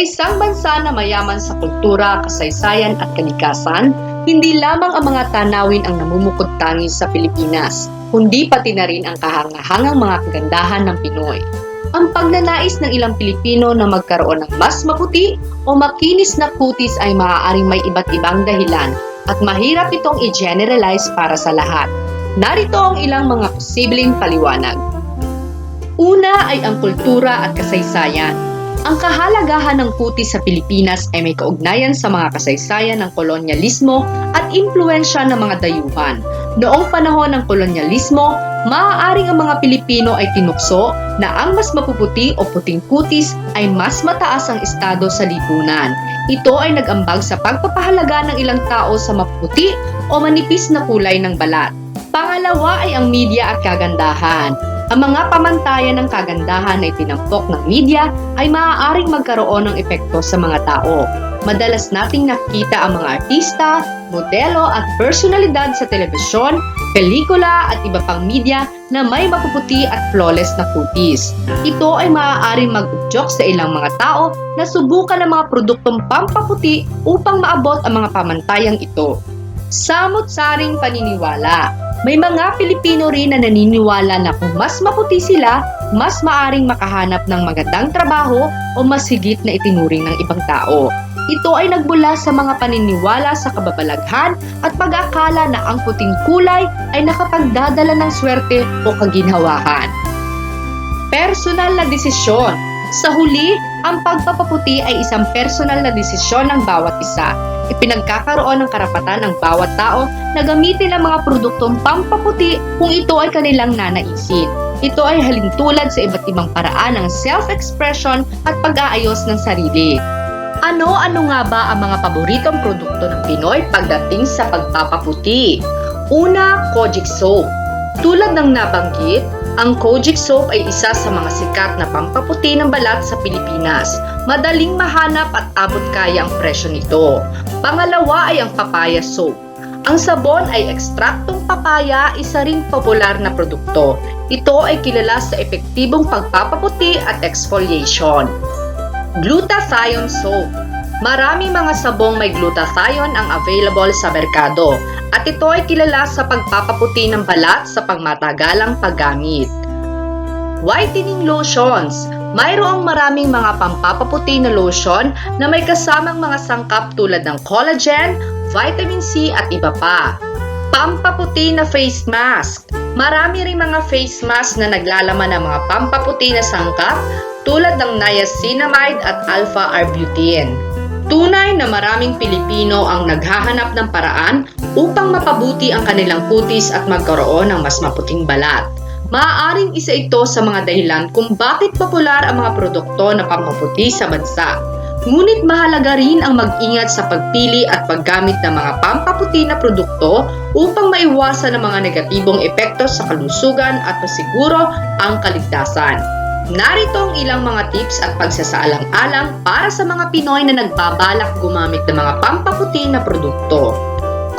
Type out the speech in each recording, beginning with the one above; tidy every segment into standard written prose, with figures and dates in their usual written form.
isang bansa na mayaman sa kultura, kasaysayan at kalikasan, hindi lamang ang mga tanawin ang namumukod-tangi sa Pilipinas, kundi pati na rin ang kahangahangang mga kagandahan ng Pinoy. Ang pagnanais ng ilang Pilipino na magkaroon ng mas maputi o makinis na kutis ay maaaring may iba't ibang dahilan at mahirap itong i-generalize para sa lahat. Narito ang ilang mga posibleng paliwanag. Una ay ang kultura at kasaysayan. Ang kahalagahan ng kutis sa Pilipinas ay may kaugnayan sa mga kasaysayan ng kolonyalismo at impluwensya ng mga dayuhan. Noong panahon ng kolonyalismo, maaaring ang mga Pilipino ay tinukso na ang mas mapuputi o puting kutis ay mas mataas ang estado sa lipunan. Ito ay nag-ambag sa pagpapahalaga ng ilang tao sa maputi o manipis na kulay ng balat. Pangalawa ay ang media at kagandahan. Ang mga pamantayan ng kagandahan na itinampok ng media ay maaaring magkaroon ng epekto sa mga tao. Madalas nating nakikita ang mga artista, modelo at personalidad sa telebisyon, pelikula at iba pang media na may mapuputi at flawless na kutis. Ito ay maaaring mag-udyok sa ilang mga tao na subukan ang mga produktong pampaputi upang maabot ang mga pamantayang ito. Samot-saring paniniwala. May mga Pilipino rin na naniniwala na kung mas maputi sila, mas maaring makahanap ng magandang trabaho o mas higit na itinuring ng ibang tao. Ito ay nagmula sa mga paniniwala sa kababalaghan at pag-akala na ang puting kulay ay nakapagdadala ng swerte o kaginhawahan. Personal na desisyon. Sa huli, ang pagpapaputi ay isang personal na desisyon ng bawat isa. Ipinagkakaroon ng karapatan ng bawat tao na gamitin ang mga produktong pampaputi kung ito ay kanilang nanaisin. Ito ay halintulad sa iba't ibang paraan ng self-expression at pag-aayos ng sarili. Ano-ano nga ba ang mga paboritong produkto ng Pinoy pagdating sa pagpapaputi? Una, Kojic Soap. Tulad ng nabanggit, ang Kojic Soap ay isa sa mga sikat na pampaputi ng balat sa Pilipinas. Madaling mahanap at abot kaya ang presyo nito. Pangalawa ay ang Papaya Soap. Ang sabon ay ekstraktong papaya, isa ring popular na produkto. Ito ay kilala sa epektibong pagpapaputi at exfoliation. Glutathione Soap. Maraming mga sabong may glutathione ang available sa merkado at ito ay kilala sa pagpapaputi ng balat sa pangmatagalang paggamit. Whitening Lotions. Mayroong maraming mga pampapaputi na lotion na may kasamang mga sangkap tulad ng collagen, vitamin C at iba pa. Pampaputi na face mask. Marami ring mga face mask na naglalaman ng mga pampaputi na sangkap tulad ng niacinamide at alpha-arbutin. Tunay na maraming Pilipino ang naghahanap ng paraan upang mapabuti ang kanilang kutis at magkaroon ng mas maputing balat. Maaaring isa ito sa mga dahilan kung bakit popular ang mga produkto na pampaputi sa bansa. Ngunit mahalaga rin ang mag-ingat sa pagpili at paggamit ng mga pampaputi na produkto upang maiwasan ang mga negatibong epekto sa kalusugan at masiguro ang kaligtasan. Narito ang ilang mga tips at pagsasaalang-alang para sa mga Pinoy na nagbabalak gumamit ng mga pampaputi na produkto.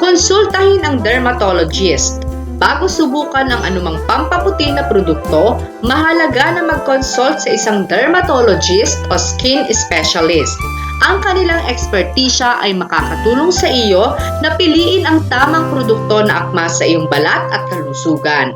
Konsultahin ang dermatologist. Bago subukan ang anumang pampaputi na produkto, mahalaga na mag-consult sa isang dermatologist o skin specialist. Ang kanilang ekspertisya ay makakatulong sa iyo na piliin ang tamang produkto na akma sa iyong balat at kalusugan.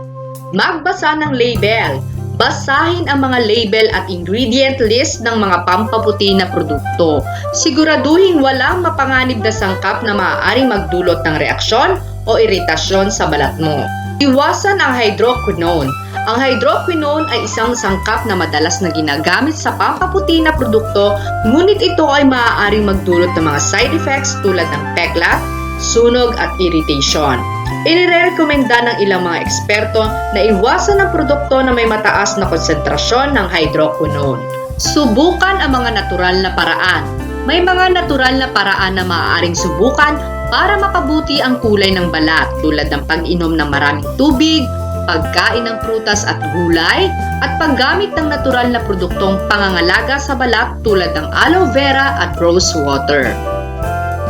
Magbasa ng label. Basahin ang mga label at ingredient list ng mga pampaputi na produkto. Siguraduhin walang mapanganib na sangkap na maaaring magdulot ng reaksyon o iritasyon sa balat mo. Iwasan ang hydroquinone. Ang hydroquinone ay isang sangkap na madalas na ginagamit sa pampaputi na produkto, ngunit ito ay maaaring magdulot ng mga side effects tulad ng peklat, sunog at irritation. Inirekomenda ng ilang mga eksperto na iwasan ang produkto na may mataas na konsentrasyon ng hydroquinone. Subukan ang mga natural na paraan. May mga natural na paraan na maaaring subukan para mapabuti ang kulay ng balat tulad ng pag-inom ng maraming tubig, pagkain ng prutas at gulay, at paggamit ng natural na produktong pangangalaga sa balat tulad ng aloe vera at rose water.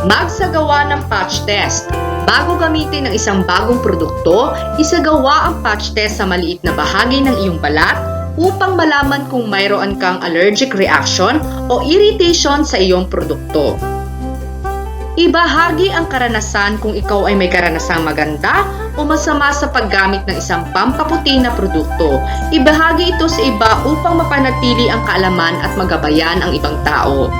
Magsagawa ng patch test. Bago gamitin ang isang bagong produkto, isagawa ang patch test sa maliit na bahagi ng iyong balat upang malaman kung mayroon kang allergic reaction o irritation sa iyong produkto. Ibahagi ang karanasan kung ikaw ay may karanasang maganda o masama sa paggamit ng isang pampaputi na produkto. Ibahagi ito sa iba upang mapanatili ang kaalaman at magabayan ang ibang tao.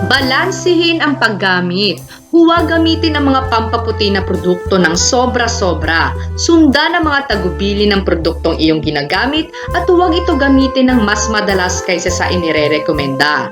Balansihin ang paggamit. Huwag gamitin ang mga pampaputi na produkto ng sobra-sobra. Sundan ang mga tagubili ng produktong iyong ginagamit at huwag ito gamitin ng mas madalas kaysa sa inirerekomenda.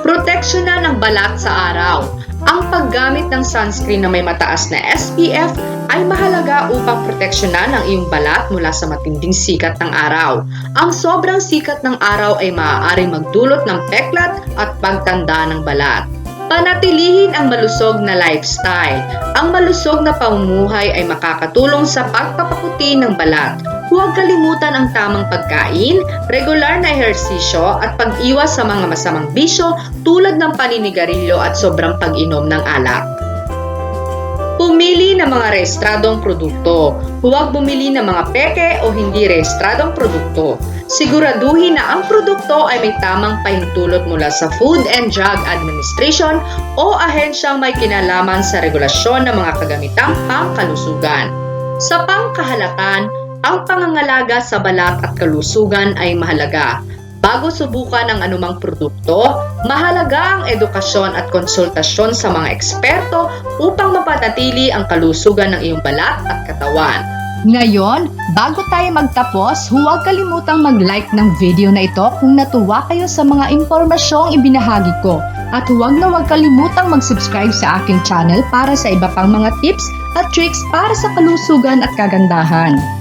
Proteksyonan ang balat sa araw. Ang paggamit ng sunscreen na may mataas na SPF ay mahalaga upang proteksyonan ang iyong balat mula sa matinding sikat ng araw. Ang sobrang sikat ng araw ay maaaring magdulot ng peklat at pagtanda ng balat. Panatilihin ang malusog na lifestyle. Ang malusog na pamumuhay ay makakatulong sa pagpapaputi ng balat. Huwag kalimutan ang tamang pagkain, regular na ehersisyo at pag-iwas sa mga masamang bisyo tulad ng paninigarilyo at sobrang pag-inom ng alak. Pumili ng mga rehistradong produkto. Huwag bumili ng mga peke o hindi rehistradong produkto. Siguraduhin na ang produkto ay may tamang pahintulot mula sa Food and Drug Administration o ahensyang may kinalaman sa regulasyon ng mga kagamitang pangkalusugan. Sa pangkahalatan, ang pangangalaga sa balat at kalusugan ay mahalaga. Bago subukan ang anumang produkto, mahalaga ang edukasyon at konsultasyon sa mga eksperto upang mapanatili ang kalusugan ng iyong balat at katawan. Ngayon, bago tayo magtapos, huwag kalimutang mag-like ng video na ito kung natuwa kayo sa mga impormasyong ibinahagi ko. At huwag kalimutang mag-subscribe sa aking channel para sa iba pang mga tips at tricks para sa kalusugan at kagandahan.